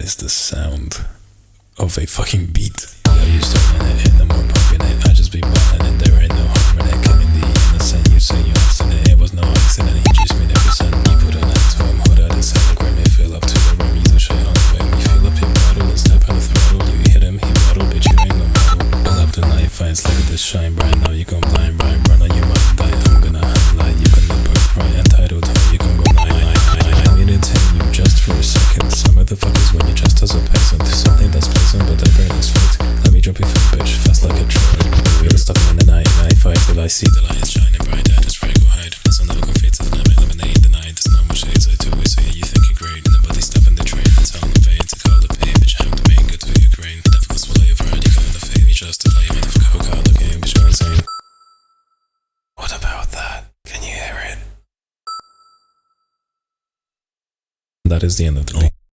is the sound of a fucking beat. Yeah, you starting it and the more pumping it, I just be ballin' and there ain't no harm in it. Killing the innocent, you say you abstinent, it was no accident. He just munificent, you put an end to him. Hold out his telegram, it fill up to the rim. You do shit on the whim, you fill up your bottle and step on the throttle. You hit him, he waddle, bitch, you ain't no model. Pull up the night fights, look at this shine bright. Now you gon' blind right, run on your mind die. I'm gonna highlight, you can the birthright, entitled to you can go night. I need to tell you just for a second. Some motherfuckers when you just as a peasant. Something that's pleasant, but the brain is fucked. Let me drop you for bitch, fast like a truck. We'll stop in the night, and I fight till I see the lights shining bright. I just pray go hide. Plus I'll never go fade to the limit, lemonade the night. There's no more shades, I do it, so yeah, you think you're great. And nobody stopping the train, it's all in vain. To call the pain, bitch, I'm the main, go to Ukraine. Never swallow your pride, you go in the fame. You just to play, motherfucker, call the game, bitch, you're insane. What about that? Can you hear it? That is the end of the day.